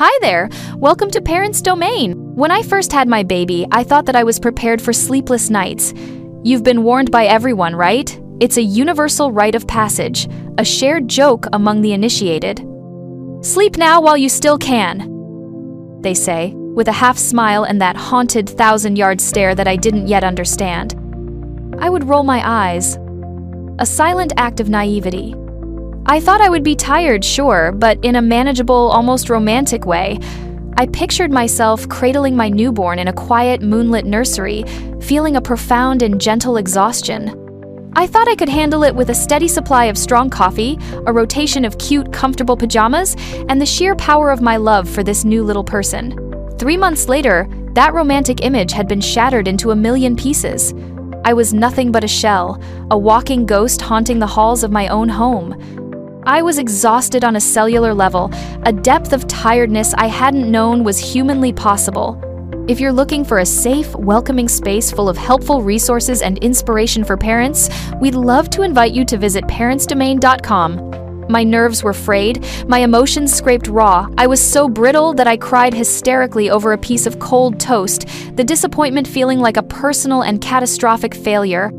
Hi there! Welcome to Parents' Domain! When I first had my baby, I thought that I was prepared for sleepless nights. You've been warned by everyone, right? It's a universal rite of passage, a shared joke among the initiated. Sleep now while you still can, they say, with a half smile and that haunted thousand-yard stare that I didn't yet understand. I would roll my eyes. A silent act of naivety. I thought I would be tired, sure, but in a manageable, almost romantic way. I pictured myself cradling my newborn in a quiet, moonlit nursery, feeling a profound and gentle exhaustion. I thought I could handle it with a steady supply of strong coffee, a rotation of cute, comfortable pajamas, and the sheer power of my love for this new little person. 3 months later, that romantic image had been shattered into a million pieces. I was nothing but a shell, a walking ghost haunting the halls of my own home. I was exhausted on a cellular level, a depth of tiredness I hadn't known was humanly possible. If you're looking for a safe, welcoming space full of helpful resources and inspiration for parents, we'd love to invite you to visit parentsdomain.com. My nerves were frayed, my emotions scraped raw. I was so brittle that I cried hysterically over a piece of cold toast, the disappointment feeling like a personal and catastrophic failure.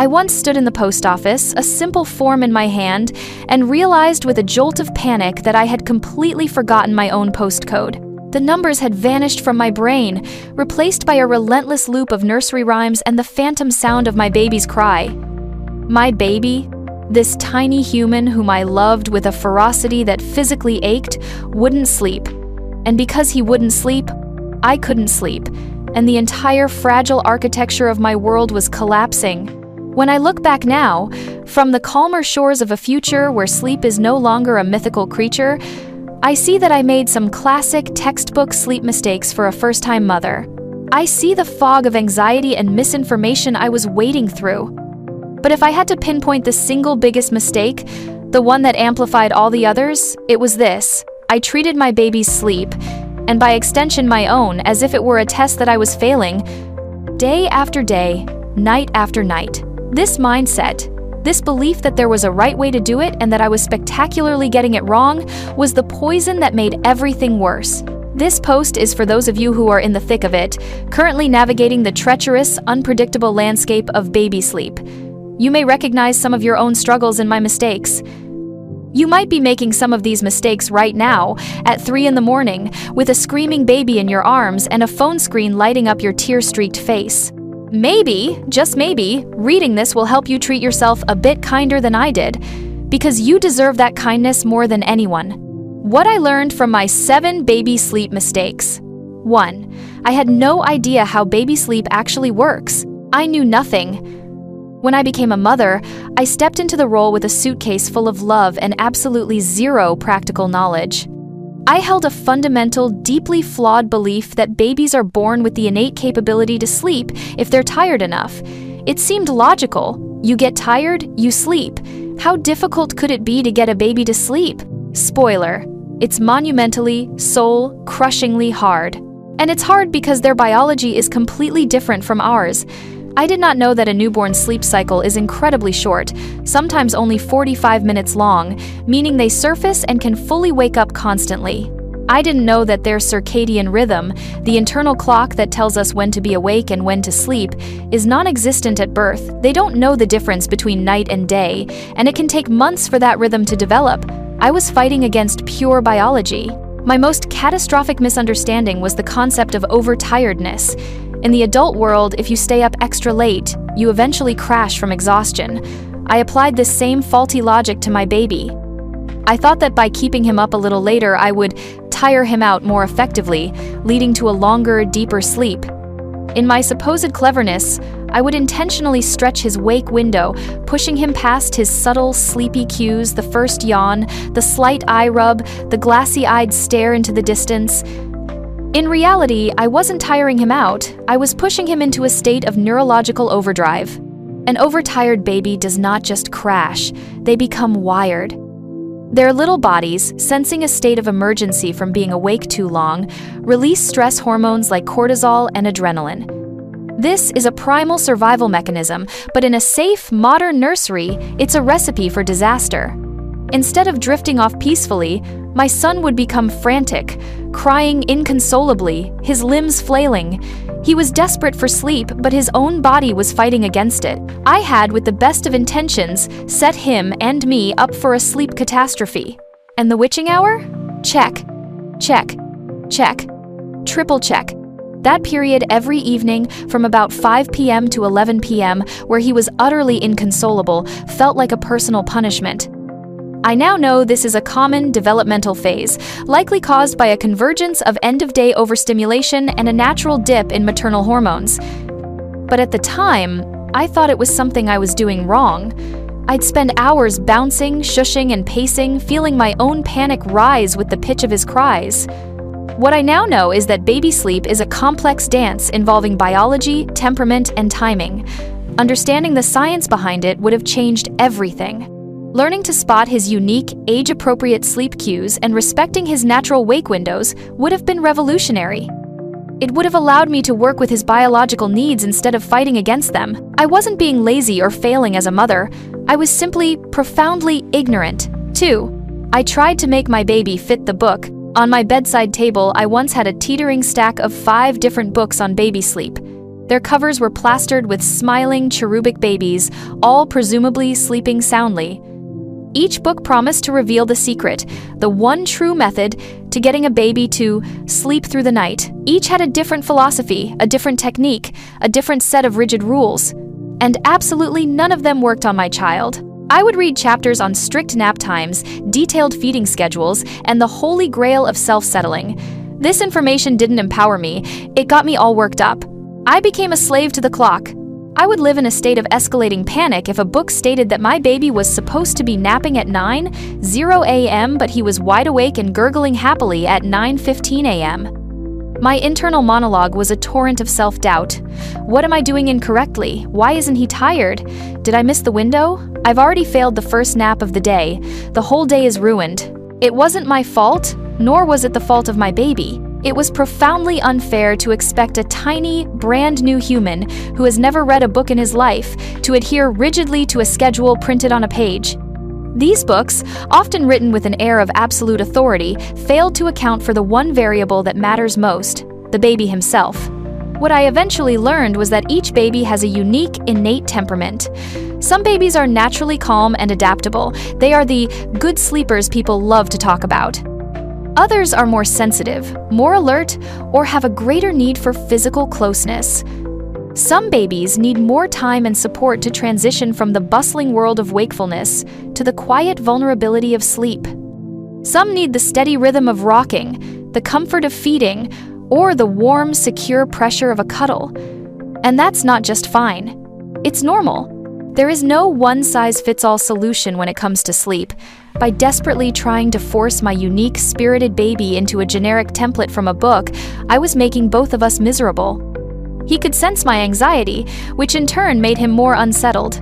I once stood in the post office, a simple form in my hand, and realized with a jolt of panic that I had completely forgotten my own postcode. The numbers had vanished from my brain, replaced by a relentless loop of nursery rhymes and the phantom sound of my baby's cry. My baby, this tiny human whom I loved with a ferocity that physically ached, wouldn't sleep. And because he wouldn't sleep, I couldn't sleep, and the entire fragile architecture of my world was collapsing. When I look back now, from the calmer shores of a future where sleep is no longer a mythical creature, I see that I made some classic textbook sleep mistakes for a first-time mother. I see the fog of anxiety and misinformation I was wading through. But if I had to pinpoint the single biggest mistake, the one that amplified all the others, it was this. I treated my baby's sleep, and by extension my own, as if it were a test that I was failing, day after day, night after night. This mindset, this belief that there was a right way to do it and that I was spectacularly getting it wrong, was the poison that made everything worse. This post is for those of you who are in the thick of it, currently navigating the treacherous, unpredictable landscape of baby sleep. You may recognize some of your own struggles in my mistakes. You might be making some of these mistakes right now, at 3 in the morning, with a screaming baby in your arms and a phone screen lighting up your tear-streaked face. Maybe, just maybe, reading this will help you treat yourself a bit kinder than I did, because you deserve that kindness more than anyone. What I learned from my 7 baby sleep mistakes. 1. I had no idea how baby sleep actually works. I knew nothing. When I became a mother, I stepped into the role with a suitcase full of love and absolutely zero practical knowledge. I held a fundamental, deeply flawed belief that babies are born with the innate capability to sleep if they're tired enough. It seemed logical. You get tired, you sleep. How difficult could it be to get a baby to sleep? Spoiler, it's monumentally, soul-crushingly hard. And it's hard because their biology is completely different from ours. I did not know that a newborn's sleep cycle is incredibly short, sometimes only 45 minutes long, meaning they surface and can fully wake up constantly. I didn't know that their circadian rhythm, the internal clock that tells us when to be awake and when to sleep, is non-existent at birth. They don't know the difference between night and day, and it can take months for that rhythm to develop. I was fighting against pure biology. My most catastrophic misunderstanding was the concept of overtiredness. In the adult world, if you stay up extra late, you eventually crash from exhaustion. I applied this same faulty logic to my baby. I thought that by keeping him up a little later, I would tire him out more effectively, leading to a longer, deeper sleep. In my supposed cleverness, I would intentionally stretch his wake window, pushing him past his subtle, sleepy cues, the first yawn, the slight eye rub, the glassy-eyed stare into the distance. In reality, I wasn't tiring him out, I was pushing him into a state of neurological overdrive. An overtired baby does not just crash, they become wired. Their little bodies, sensing a state of emergency from being awake too long, release stress hormones like cortisol and adrenaline. This is a primal survival mechanism, but in a safe, modern nursery, it's a recipe for disaster. Instead of drifting off peacefully, My son would become frantic, crying inconsolably, his limbs flailing. He was desperate for sleep, but his own body was fighting against it. I had, with the best of intentions, set him and me up for a sleep catastrophe. And the witching hour? Check. Check. Check. Triple check. That period every evening from about 5 p.m. to 11 p.m., where he was utterly inconsolable, felt like a personal punishment. I now know this is a common developmental phase, likely caused by a convergence of end-of-day overstimulation and a natural dip in maternal hormones. But at the time, I thought it was something I was doing wrong. I'd spend hours bouncing, shushing, and pacing, feeling my own panic rise with the pitch of his cries. What I now know is that baby sleep is a complex dance involving biology, temperament, and timing. Understanding the science behind it would have changed everything. Learning to spot his unique, age-appropriate sleep cues and respecting his natural wake windows would have been revolutionary. It would have allowed me to work with his biological needs instead of fighting against them. I wasn't being lazy or failing as a mother. I was simply profoundly ignorant. 2. I tried to make my baby fit the book. On my bedside table, I once had a teetering stack of 5 different books on baby sleep. Their covers were plastered with smiling, cherubic babies, all presumably sleeping soundly. Each book promised to reveal the secret, the one true method to getting a baby to sleep through the night. Each had a different philosophy, a different technique, a different set of rigid rules. And absolutely none of them worked on my child. I would read chapters on strict nap times, detailed feeding schedules, and the holy grail of self-settling. This information didn't empower me, it got me all worked up. I became a slave to the clock. I would live in a state of escalating panic if a book stated that my baby was supposed to be napping at 9:00 a.m., but he was wide awake and gurgling happily at 9:15 a.m. My internal monologue was a torrent of self-doubt. What am I doing incorrectly? Why isn't he tired? Did I miss the window? I've already failed the first nap of the day. The whole day is ruined. It wasn't my fault, nor was it the fault of my baby. It was profoundly unfair to expect a tiny, brand new human who has never read a book in his life to adhere rigidly to a schedule printed on a page. These books, often written with an air of absolute authority, failed to account for the one variable that matters most, the baby himself. What I eventually learned was that each baby has a unique, innate temperament. Some babies are naturally calm and adaptable. They are the good sleepers people love to talk about. Others are more sensitive, more alert, or have a greater need for physical closeness. Some babies need more time and support to transition from the bustling world of wakefulness to the quiet vulnerability of sleep. Some need the steady rhythm of rocking, the comfort of feeding, or the warm, secure pressure of a cuddle. And that's not just fine. It's normal. There is no one-size-fits-all solution when it comes to sleep. By desperately trying to force my unique, spirited baby into a generic template from a book, I was making both of us miserable. He could sense my anxiety, which in turn made him more unsettled.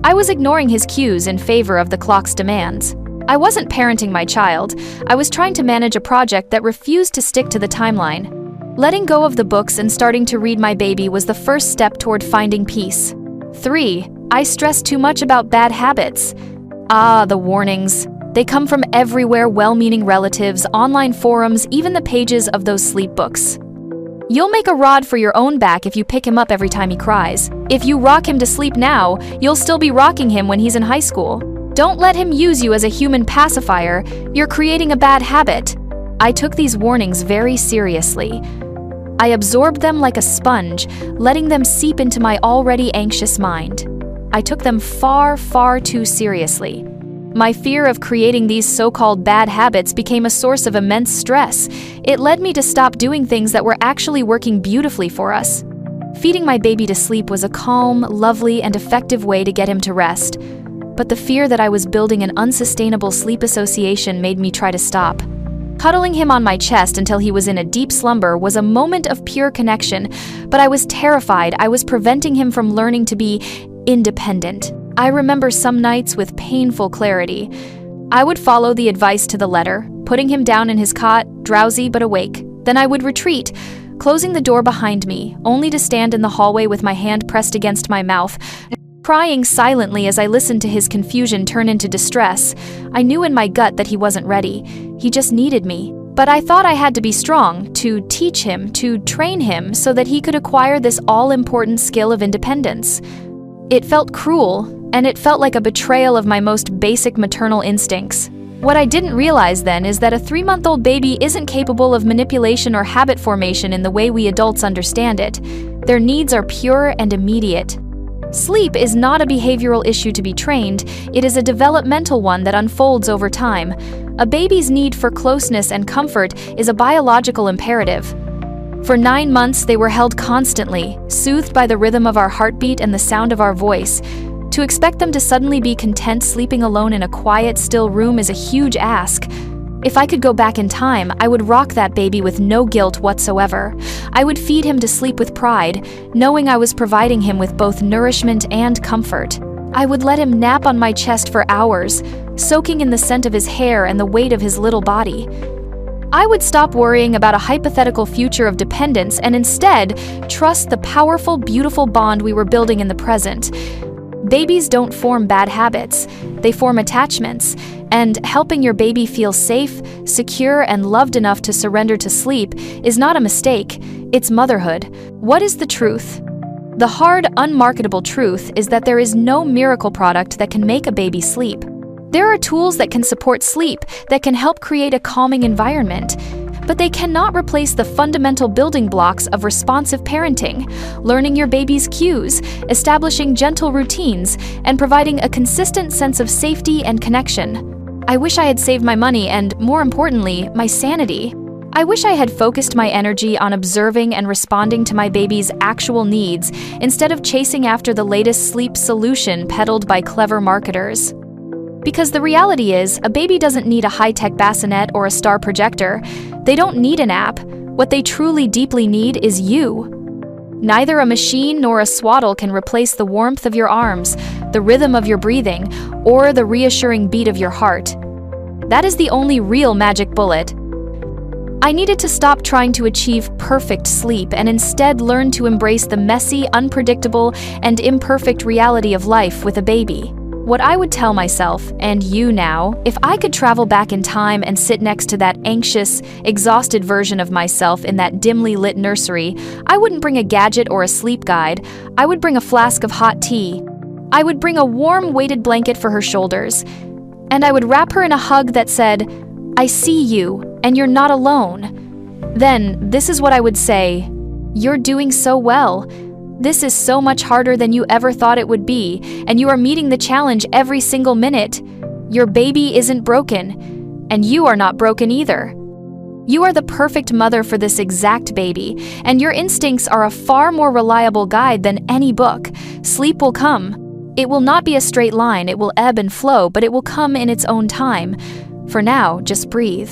I was ignoring his cues in favor of the clock's demands. I wasn't parenting my child. I was trying to manage a project that refused to stick to the timeline. Letting go of the books and starting to read my baby was the first step toward finding peace. 3. I stressed too much about bad habits. The warnings. They come from everywhere: well-meaning relatives, online forums, even the pages of those sleep books. You'll make a rod for your own back if you pick him up every time he cries. If you rock him to sleep now, you'll still be rocking him when he's in high school. Don't let him use you as a human pacifier. You're creating a bad habit. I took these warnings very seriously. I absorbed them like a sponge, letting them seep into my already anxious mind. I took them far, far too seriously. My fear of creating these so-called bad habits became a source of immense stress. It led me to stop doing things that were actually working beautifully for us. Feeding my baby to sleep was a calm, lovely, and effective way to get him to rest. But the fear that I was building an unsustainable sleep association made me try to stop. Cuddling him on my chest until he was in a deep slumber was a moment of pure connection, but I was terrified I was preventing him from learning to be independent. I remember some nights with painful clarity. I would follow the advice to the letter, putting him down in his cot, drowsy but awake. Then I would retreat, closing the door behind me, only to stand in the hallway with my hand pressed against my mouth. crying silently as I listened to his confusion turn into distress. I knew in my gut that he wasn't ready. He just needed me. But I thought I had to be strong, to teach him, to train him so that he could acquire this all-important skill of independence. It felt cruel, and it felt like a betrayal of my most basic maternal instincts. What I didn't realize then is that a 3-month-old baby isn't capable of manipulation or habit formation in the way we adults understand it. Their needs are pure and immediate. Sleep is not a behavioral issue to be trained, it is a developmental one that unfolds over time. A baby's need for closeness and comfort is a biological imperative. For 9 months, they were held constantly, soothed by the rhythm of our heartbeat and the sound of our voice. To expect them to suddenly be content sleeping alone in a quiet, still room is a huge ask. If I could go back in time, I would rock that baby with no guilt whatsoever. I would feed him to sleep with pride, knowing I was providing him with both nourishment and comfort. I would let him nap on my chest for hours, soaking in the scent of his hair and the weight of his little body. I would stop worrying about a hypothetical future of dependence and instead trust the powerful, beautiful bond we were building in the present. Babies don't form bad habits, they form attachments, and helping your baby feel safe, secure, and loved enough to surrender to sleep is not a mistake, it's motherhood. What is the truth? The hard, unmarketable truth is that there is no miracle product that can make a baby sleep. There are tools that can support sleep, that can help create a calming environment, but they cannot replace the fundamental building blocks of responsive parenting, learning your baby's cues, establishing gentle routines, and providing a consistent sense of safety and connection. I wish I had saved my money and, more importantly, my sanity. I wish I had focused my energy on observing and responding to my baby's actual needs instead of chasing after the latest sleep solution peddled by clever marketers. Because the reality is, a baby doesn't need a high-tech bassinet or a star projector. They don't need an app. What they truly deeply need is you. Neither a machine nor a swaddle can replace the warmth of your arms, the rhythm of your breathing, or the reassuring beat of your heart. That is the only real magic bullet. I needed to stop trying to achieve perfect sleep and instead learn to embrace the messy, unpredictable, and imperfect reality of life with a baby. What I would tell myself, and you now, if I could travel back in time and sit next to that anxious, exhausted version of myself in that dimly lit nursery, I wouldn't bring a gadget or a sleep guide. I would bring a flask of hot tea. I would bring a warm, weighted blanket for her shoulders. And I would wrap her in a hug that said, "I see you, and you're not alone." Then, this is what I would say: "You're doing so well. This is so much harder than you ever thought it would be, and you are meeting the challenge every single minute. Your baby isn't broken, and you are not broken either. You are the perfect mother for this exact baby, and your instincts are a far more reliable guide than any book. Sleep will come. It will not be a straight line, it will ebb and flow, but it will come in its own time. For now, just breathe.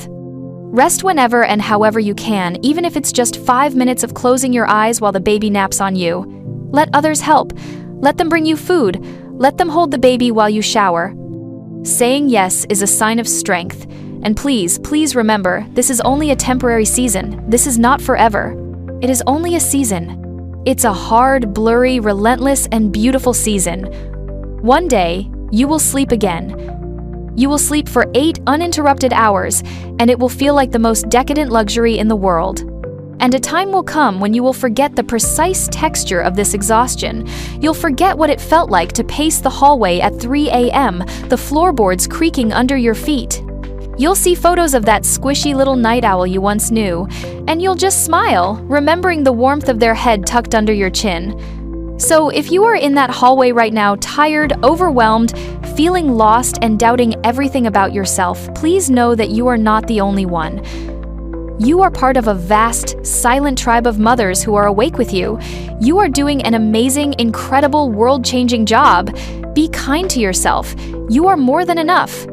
Rest whenever and however you can, even if it's just 5 minutes of closing your eyes while the baby naps on you. Let others help. Let them bring you food. Let them hold the baby while you shower. Saying yes is a sign of strength. And please, please remember, this is only a temporary season. This is not forever. It is only a season. It's a hard, blurry, relentless, and beautiful season. One day, you will sleep again. You will sleep for 8 uninterrupted hours, and it will feel like the most decadent luxury in the world. And a time will come when you will forget the precise texture of this exhaustion. You'll forget what it felt like to pace the hallway at 3 a.m., the floorboards creaking under your feet. You'll see photos of that squishy little night owl you once knew, and you'll just smile, remembering the warmth of their head tucked under your chin. So if you are in that hallway right now, tired, overwhelmed, feeling lost, and doubting everything about yourself, please know that you are not the only one. You are part of a vast, silent tribe of mothers who are awake with you. You are doing an amazing, incredible, world-changing job. Be kind to yourself. You are more than enough.